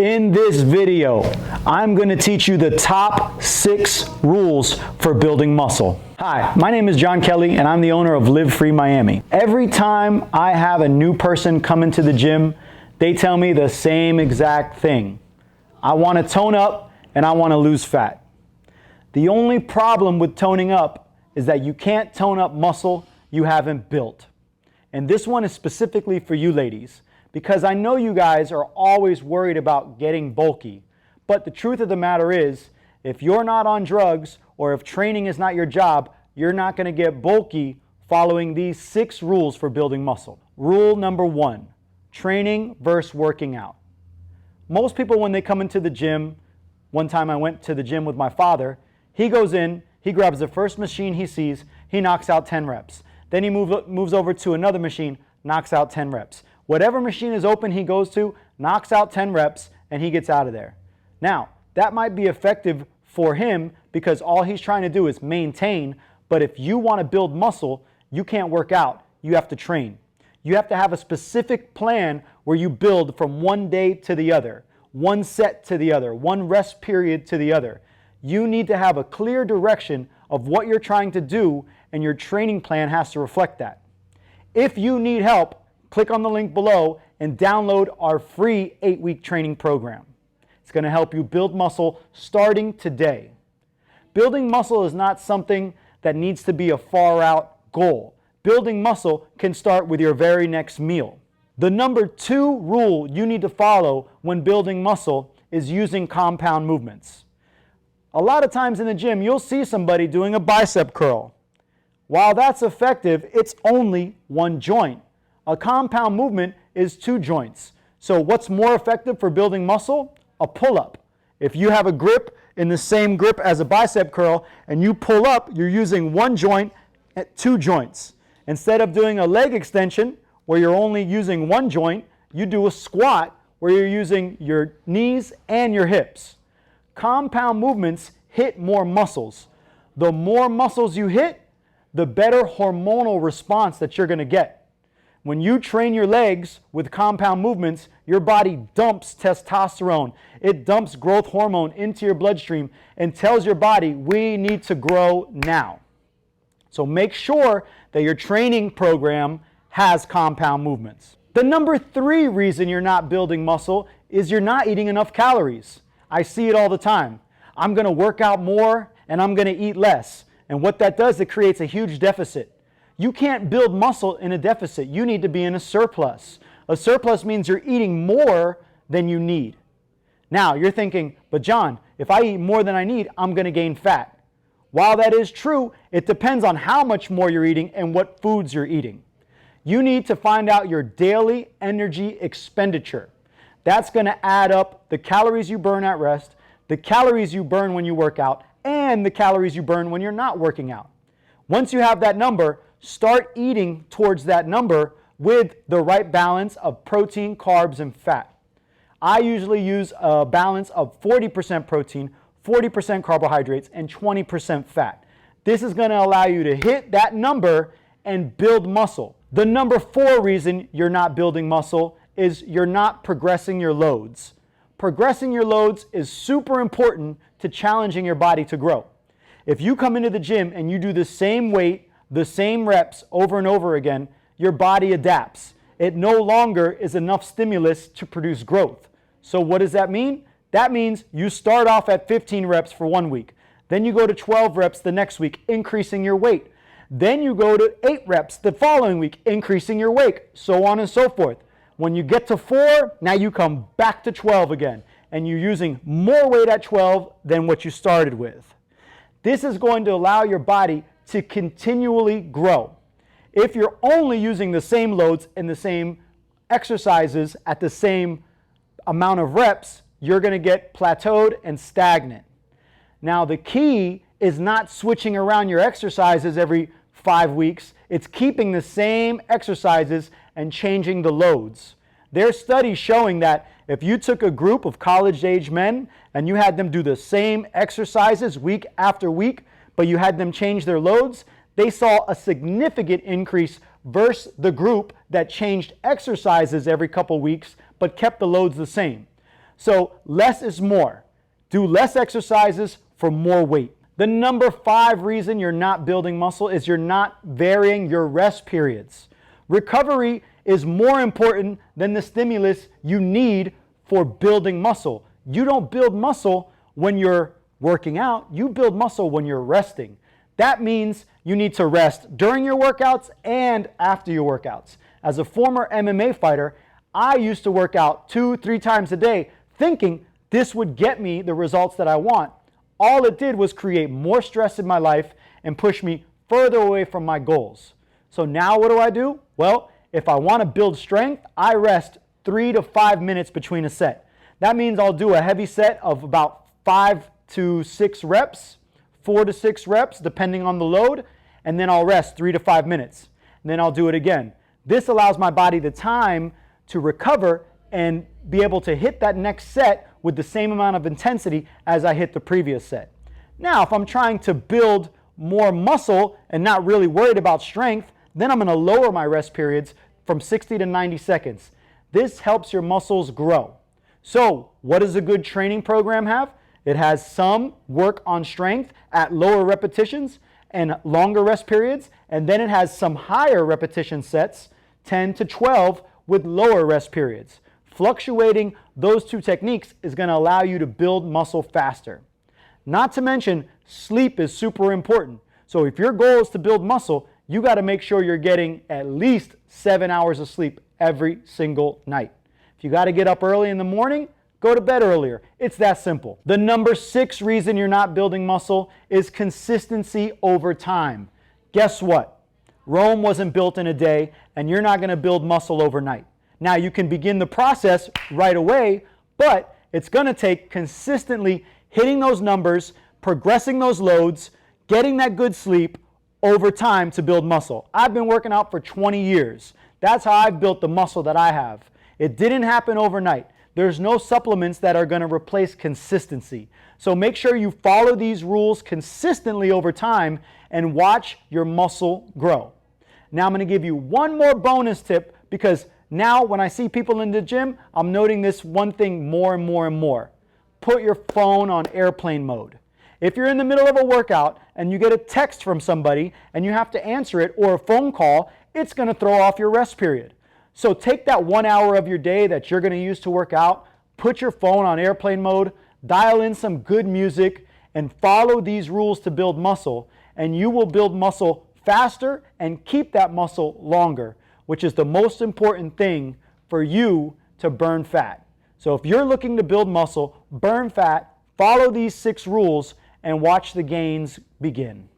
In this video, I'm going to teach you the top 6 rules for building muscle. Hi, my name is John Kelly and I'm the owner of Live Free Miami. Every time I have a new person come into the gym, they tell me the same exact thing. I want to tone up and I want to lose fat. The only problem with toning up is that you can't tone up muscle you haven't built. And this one is specifically for you ladies, because I know you guys are always worried about getting bulky. But the truth of the matter is, if you're not on drugs or if training is not your job, you're not going to get bulky following these 6 rules for building muscle. Rule number 1, training versus working out. Most people, when they come into the gym, one time I went to the gym with my father, he goes in, he grabs the first machine he sees, he knocks out 10 reps. Then he moves over to another machine, knocks out 10 reps. Whatever machine is open he goes to, knocks out 10 reps, and he gets out of there. Now, that might be effective for him because all he's trying to do is maintain, but if you want to build muscle, you can't work out, you have to train. You have to have a specific plan where you build from one day to the other, one set to the other, one rest period to the other. You need to have a clear direction of what you're trying to do, and your training plan has to reflect that. If you need help, click on the link below and download our free 8-week training program. It's going to help you build muscle starting today. Building muscle is not something that needs to be a far-out goal. Building muscle can start with your very next meal. The number 2 rule you need to follow when building muscle is using compound movements. A lot of times in the gym, you'll see somebody doing a bicep curl. While that's effective, it's only one joint. A compound movement is 2 joints. So what's more effective for building muscle? A pull-up. If you have a grip in the same grip as a bicep curl and you pull up, you're using one joint at 2 joints. Instead of doing a leg extension where you're only using one joint, you do a squat where you're using your knees and your hips. Compound movements hit more muscles. The more muscles you hit, the better hormonal response that you're going to get. When you train your legs with compound movements, your body dumps testosterone. It dumps growth hormone into your bloodstream and tells your body, we need to grow now. So make sure that your training program has compound movements. The number 3 reason you're not building muscle is you're not eating enough calories. I see it all the time. I'm going to work out more and I'm going to eat less. And what that does, it creates a huge deficit. You can't build muscle in a deficit. You need to be in a surplus. A surplus means you're eating more than you need. Now, you're thinking, but John, if I eat more than I need, I'm going to gain fat. While that is true, it depends on how much more you're eating and what foods you're eating. You need to find out your daily energy expenditure. That's going to add up the calories you burn at rest, the calories you burn when you work out, and the calories you burn when you're not working out. Once you have that number, start eating towards that number with the right balance of protein, carbs, and fat. I usually use a balance of 40% protein, 40% carbohydrates, and 20% fat. This is going to allow you to hit that number and build muscle. The number 4 reason you're not building muscle is you're not progressing your loads. Progressing your loads is super important to challenging your body to grow. If you come into the gym and you do the same weight, the same reps over and over again, your body adapts. It no longer is enough stimulus to produce growth. So what does that mean? That means you start off at 15 reps for 1 week. Then you go to 12 reps the next week, increasing your weight. Then you go to 8 reps the following week, increasing your weight, so on and so forth. When you get to 4, now you come back to 12 again, and you're using more weight at 12 than what you started with. This is going to allow your body to continually grow. If you're only using the same loads and the same exercises at the same amount of reps, you're going to get plateaued and stagnant. Now, the key is not switching around your exercises every 5 weeks. It's keeping the same exercises and changing the loads. There's studies showing that if you took a group of college-age men and you had them do the same exercises week after week, but you had them change their loads, they saw a significant increase versus the group that changed exercises every couple weeks but kept the loads the same. So less is more. Do less exercises for more weight. The number 5 reason you're not building muscle is you're not varying your rest periods. Recovery is more important than the stimulus you need for building muscle. You don't build muscle when you're working out. You build muscle when you're resting. That means you need to rest during your workouts and after your workouts. As a former MMA fighter, I used to work out 2-3 times a day thinking this would get me the results that I want. All it did was create more stress in my life and push me further away from my goals. So now what do? Well, if I want to build strength, I rest 3 to 5 minutes between a set. That means I'll do a heavy set of about 5 to 6 reps, 4 to 6 reps, depending on the load, and then I'll rest 3 to 5 minutes. And then I'll do it again. This allows my body the time to recover and be able to hit that next set with the same amount of intensity as I hit the previous set. Now, if I'm trying to build more muscle and not really worried about strength, then I'm going to lower my rest periods from 60 to 90 seconds. This helps your muscles grow. So, what does a good training program have? It has some work on strength at lower repetitions and longer rest periods, and then it has some higher repetition sets, 10 to 12, with lower rest periods. Fluctuating those two techniques is going to allow you to build muscle faster. Not to mention, sleep is super important. So if your goal is to build muscle, you got to make sure you're getting at least 7 hours of sleep every single night. If you got to get up early in the morning, go to bed earlier. It's that simple. The number 6 reason you're not building muscle is consistency over time. Guess what? Rome wasn't built in a day, and you're not going to build muscle overnight. Now, you can begin the process right away, but it's going to take consistently hitting those numbers, progressing those loads, getting that good sleep over time to build muscle. I've been working out for 20 years. That's how I've built the muscle that I have. It didn't happen overnight. There's no supplements that are going to replace consistency. So make sure you follow these rules consistently over time and watch your muscle grow. Now I'm going to give you one more bonus tip, because now when I see people in the gym, I'm noting this one thing more and more and more. Put your phone on airplane mode. If you're in the middle of a workout and you get a text from somebody and you have to answer it, or a phone call, it's going to throw off your rest period. So take that 1 hour of your day that you're going to use to work out, put your phone on airplane mode, dial in some good music, and follow these rules to build muscle, and you will build muscle faster and keep that muscle longer, which is the most important thing for you to burn fat. So if you're looking to build muscle, burn fat, follow these 6 rules, and watch the gains begin.